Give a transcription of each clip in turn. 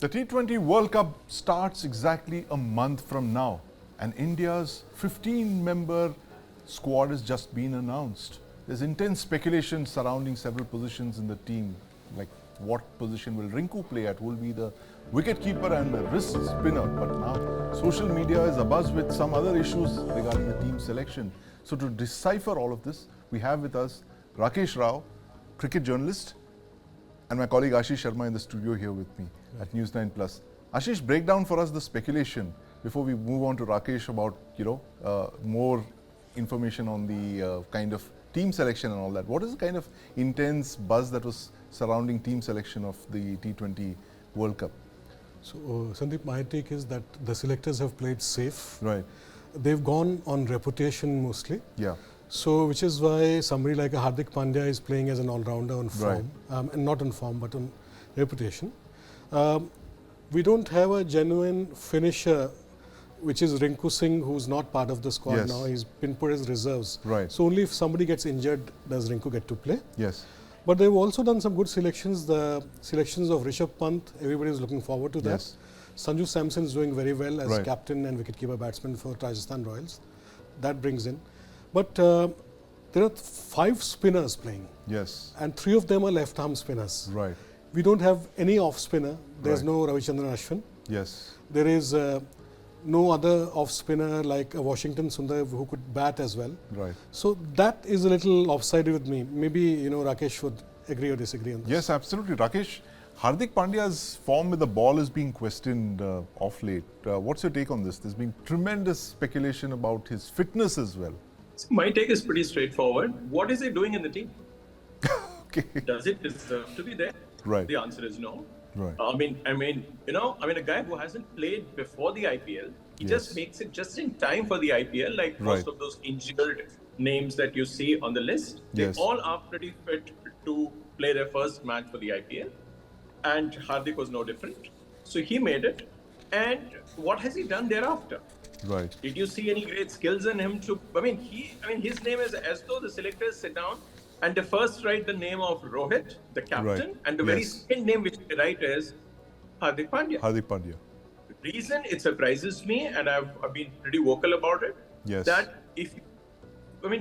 The T20 World Cup starts exactly a month from now, and India's 15-member squad has just been announced. There's intense speculation surrounding several positions in the team, like what position will Rinku play at, who will be the wicketkeeper and the wrist spinner. But now social media is abuzz with some other issues regarding the team selection. So to decipher all of this, we have with us Rakesh Rao, cricket journalist, and my colleague Ashish Sharma in the studio here with me at News9 Plus. Ashish, break down for us the speculation before we move on to Rakesh about more information on the kind of team selection and all that. What is the kind of intense buzz that was surrounding team selection of the T20 World Cup? So, Sandeep, my take is that the selectors have played safe. Right. They've gone on reputation mostly. Yeah. So, which is why somebody like a Hardik Pandya is playing as an all-rounder on form, and not on form, but on reputation. We don't have a genuine finisher, which is Rinku Singh, who's not part of the squad now. He's been put as reserves. Right. So only if somebody gets injured does Rinku get to play. Yes. But they've also done some good selections. The selections of Rishabh Pant, everybody is looking forward to that. Yes. Sanju Samson is doing very well as captain and wicketkeeper batsman for Rajasthan Royals. That brings in. But there are 5 spinners playing. Yes. And 3 of them are left-arm spinners. Right. We don't have any off-spinner. There's no Ravichandran Ashwin. Yes. There is no other off-spinner like Washington Sundar who could bat as well. Right. So that is a little offside with me. Maybe, Rakesh would agree or disagree on this. Yes, absolutely. Rakesh, Hardik Pandya's form with the ball is being questioned off late. What's your take on this? There's been tremendous speculation about his fitness as well. My take is pretty straightforward. What is he doing in the team? Okay. Does it deserve to be there? Right. The answer is no. Right. A guy who hasn't played before the IPL, he just makes it just in time for the IPL, like most of those injured names that you see on the list. They all are pretty fit to play their first match for the IPL. And Hardik was no different. So he made it. And what has he done thereafter? Right. Did you see any great skills in him his name is as though the selectors sit down and they first write the name of Rohit, the captain, and the very second name which they write is Hardik Pandya. Hardik Pandya. The reason it surprises me, and I've been pretty vocal about it, that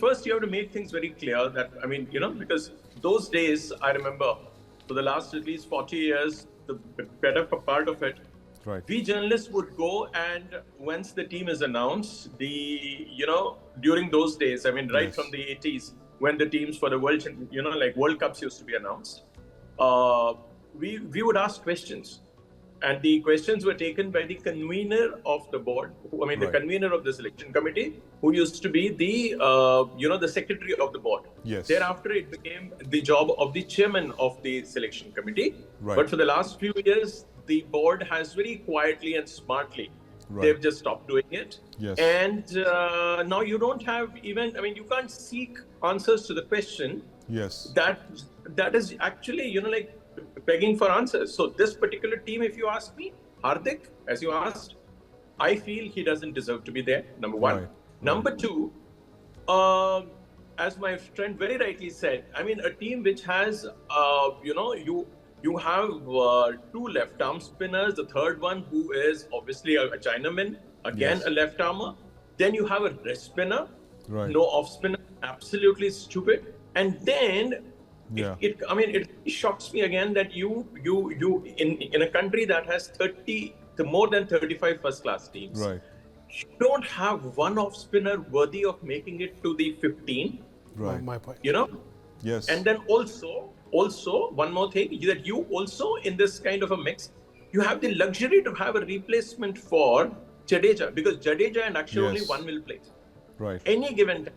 first you have to make things very clear that, because those days, I remember, for the last at least 40 years, the better part of it, we journalists would go, and once the team is announced, during those days, from the 80s, when the teams for the World Cups used to be announced, we would ask questions. And the questions were taken by the convener of the board, the convener of the selection committee, who used to be the secretary of the board. Yes. Thereafter, it became the job of the chairman of the selection committee. Right. But for the last few years, the board has very quietly and smartly, they've just stopped doing it. Yes. And now you don't have you can't seek answers to the question. Yes. That is actually, begging for answers. So this particular team, if you ask me, Hardik, as you asked, I feel he doesn't deserve to be there, number one. Right. Number two, as my friend very rightly said, a team which has, you have 2 left-arm spinners, the third one who is obviously a Chinaman, again a left-armer. Then you have a wrist spinner, no off-spinner, absolutely stupid. And then it shocks me again that you in a country that has more than 35 first-class teams, you don't have one off-spinner worthy of making it to the 15. Right. My point. Yes. And then also one more thing, that you also in this kind of a mix, you have the luxury to have a replacement for Jadeja, because Jadeja and Akshay only one will play. Right. Any given time.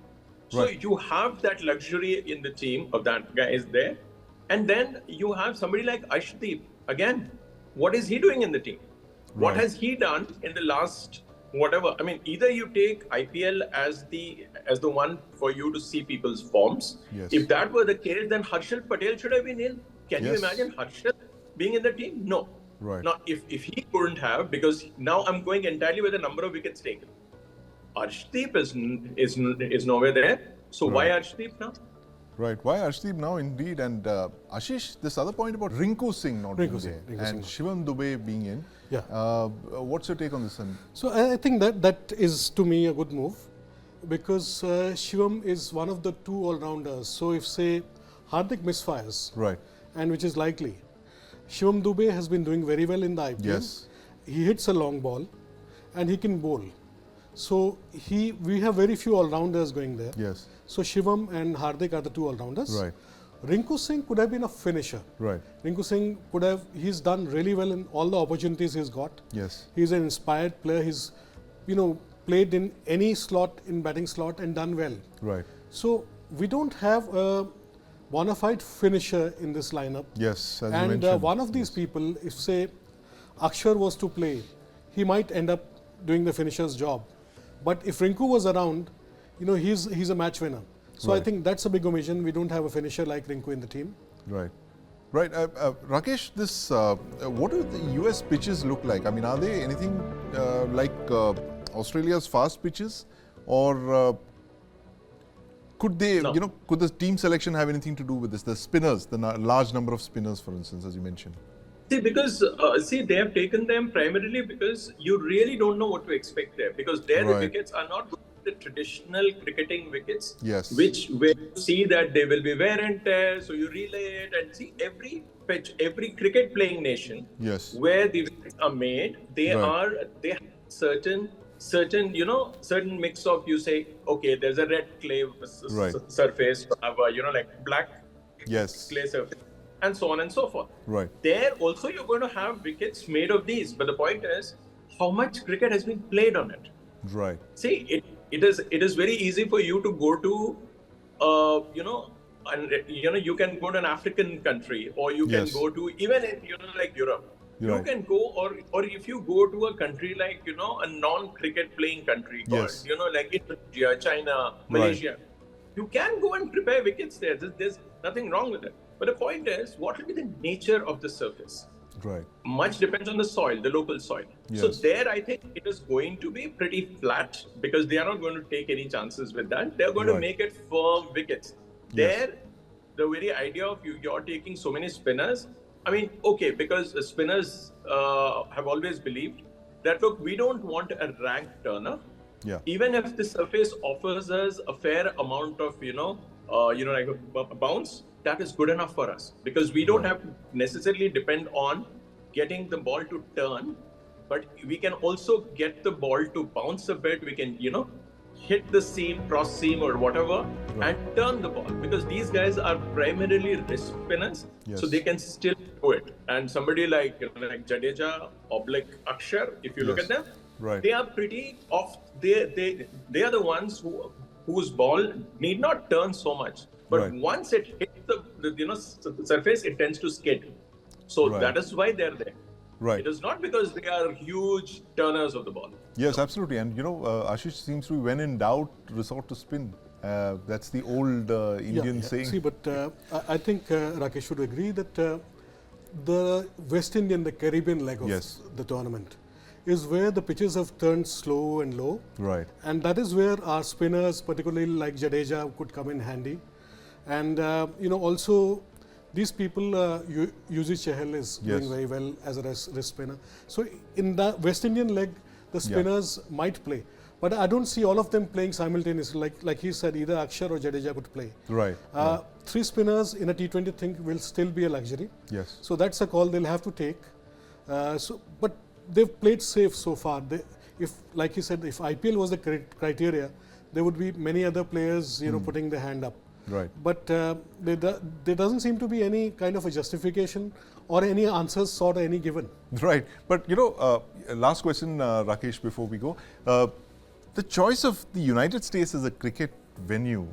So you have that luxury in the team of that guy is there. And then you have somebody like Arshdeep. Again, what is he doing in the team? What has he done in the last whatever? Either you take IPL as the one for you to see people's forms. Yes. If that were the case, then Harshal Patel should have been in. Can you imagine Harshal being in the team? No. Right. Now, if he couldn't have, because now I'm going entirely with the number of wickets taken. Arshdeep is nowhere there. So why Arshdeep now? Right. Why Arshdeep now? Indeed. And Ashish, this other point about Rinku Singh not being there and Shivam Dube being in. Yeah. What's your take on this? So I think that is to me a good move, because Shivam is one of the two all-rounders. So if say Hardik misfires, right, and which is likely, Shivam Dube has been doing very well in the IPL. Yes. He hits a long ball, and he can bowl. So we have very few all-rounders going there. Yes. So Shivam and Hardik are the two all-rounders. Right. Rinku Singh could have been a finisher. Right. Rinku Singh he's done really well in all the opportunities he's got. Yes. He's an inspired player. He's, played in any slot, in batting slot, and done well. Right. So we don't have a bona fide finisher in this lineup. Yes. As you and mentioned. one of these people, if say Akshar was to play, he might end up doing the finisher's job. But if Rinku was around, he's a match winner. So I think that's a big omission. We don't have a finisher like Rinku in the team. Right. Right. Rakesh, this what do the US pitches look like? I mean, are they anything like Australia's fast pitches, or could they, No. could the team selection have anything to do with this? The spinners, the large number of spinners, for instance, as you mentioned. See, because they have taken them primarily because you really don't know what to expect there, because the wickets are not the traditional cricketing wickets, Yes. where you see that they will be wear and tear, so you relay it and see every pitch, every cricket playing nation, Yes. where the wickets are made, they Right. have certain mix of, you say, okay, there's a red clay Right. surface, like black Yes. clay surface, and so on and so forth. Right. There also you're going to have wickets made of these, but the point is how much cricket has been played on it. Right. See, it is very easy for you to go to, you can go to an African country, or you can Yes. go to even in like Europe. You're you right. can go, or if you go to a country like a non-cricket playing country, Yes. called, like Indonesia, China, Malaysia, you can go and prepare wickets there. There's nothing wrong with it. But the point is, what will be the nature of the surface? Right. Much depends on the soil, the local soil. So Yes. there, I think it is going to be pretty flat, because they are not going to take any chances with that. They're going to Right. make it firm wickets. Yes. There, the very idea of you're taking so many spinners, I mean, okay, because the spinners have always believed that, look, we don't want a rank turner. Yeah. Even if the surface offers us a fair amount of, like a bounce, that is good enough for us, because we don't have to necessarily depend on getting the ball to turn, but we can also get the ball to bounce a bit. We can, hit the seam, cross seam, or whatever, and turn the ball, because these guys are primarily wrist spinners, Yes. so they can still do it. And somebody like Jadeja, Akshar, if you look Yes. at them, Right. they are pretty off. They are the ones whose ball need not turn so much, but Right. once it hits the surface, it tends to skid. So Right. that is why they're there. Right. It is not because they are huge turners of the ball. Yes, absolutely. And Ashish seems to be, when in doubt, resort to spin. That's the old Indian saying. See, but I think Rakesh would agree that the West Indian, the Caribbean leg of Yes. the tournament is where the pitches have turned slow and low. Right. And that is where our spinners, particularly like Jadeja, could come in handy. And, also these people, Yuzi Chahal is Yes. doing very well as a wrist spinner. So in the West Indian leg, the spinners might play. But I don't see all of them playing simultaneously. Like he said, either Akshar or Jadeja could play. Right. Three spinners in a T20 thing will still be a luxury. Yes. So that's a call they'll have to take. But they've played safe so far. Like he said, if IPL was the criteria, there would be many other players, putting their hand up. Right. But there doesn't seem to be any kind of a justification or any answers sought or any given. Right. But, last question, Rakesh, before we go. The choice of the United States as a cricket venue,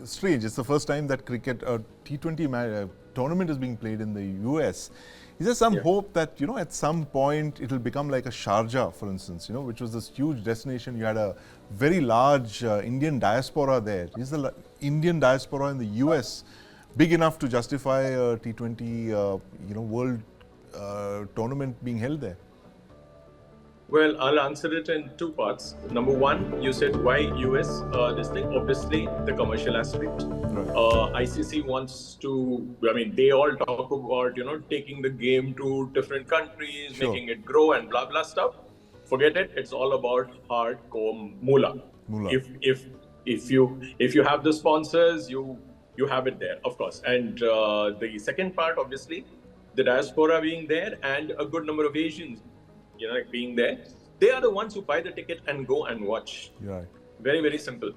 strange. It's the first time that T20 tournament is being played in the US. Is there some hope that, at some point it will become like a Sharjah, for instance, which was this huge destination? You had a very large Indian diaspora there. Is the Indian diaspora in the US big enough to justify a T20 World tournament being held there? Well, I'll answer it in two parts. Number one, you said why US? This thing, obviously, the commercial aspect. ICC wants to. I mean, they all talk about taking the game to different countries, making it grow, and blah blah stuff. Forget it. It's all about hardcore moolah. Moolah. If you have the sponsors, you have it there, of course. And the second part, obviously, the diaspora being there and a good number of Asians like being there, they are the ones who buy the ticket and go and watch. Right. Very, very simple.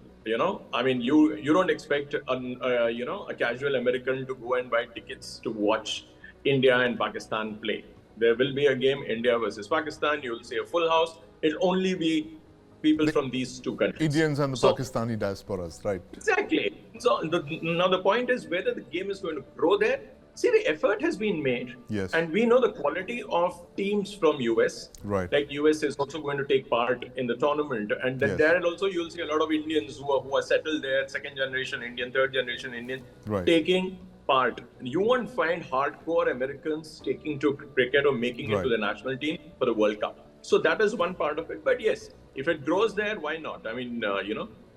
I mean, you don't expect a casual American to go and buy tickets to watch India and Pakistan play. There will be a game, India versus Pakistan. You'll see a full house. It'll only be people from these two countries. Indians and the Pakistani diasporas, right? Exactly. So now the point is whether the game is going to grow there. See, the effort has been made, yes, and we know the quality of teams from US. Right. Like US is also going to take part in the tournament, and then there also you'll see a lot of Indians who are settled there, second generation Indian, third generation Indian, taking part. You won't find hardcore Americans taking to cricket or making it to the national team for the World Cup. So that is one part of it. But yes, if it grows there, why not? I mean,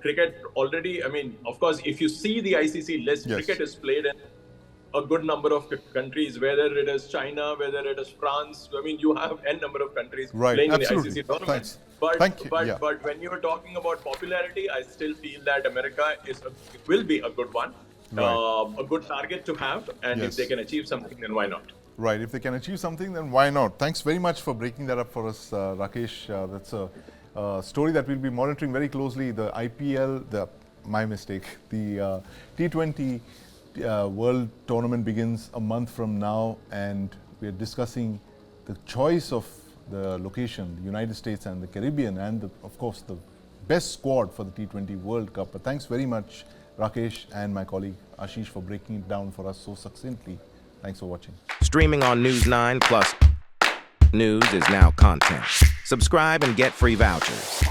cricket already. I mean, of course, if you see the ICC list, cricket is played in a good number of countries, whether it is China, whether it is France. I mean, you have n number of countries playing in the ICC tournament. But when you're talking about popularity, I still feel that America will be a good one, a good target to have. And if they can achieve something, then why not? Right. If they can achieve something, then why not? Thanks very much for breaking that up for us, Rakesh. That's a story that we'll be monitoring very closely. The IPL, my mistake, the T20 World Tournament begins a month from now, and we are discussing the choice of the location, the United States and the Caribbean, and of course the best squad for the T20 World Cup. But thanks very much, Rakesh and my colleague Ashish, for breaking it down for us so succinctly. Thanks for watching. Streaming on News9 Plus. News is now content. Subscribe and get free vouchers.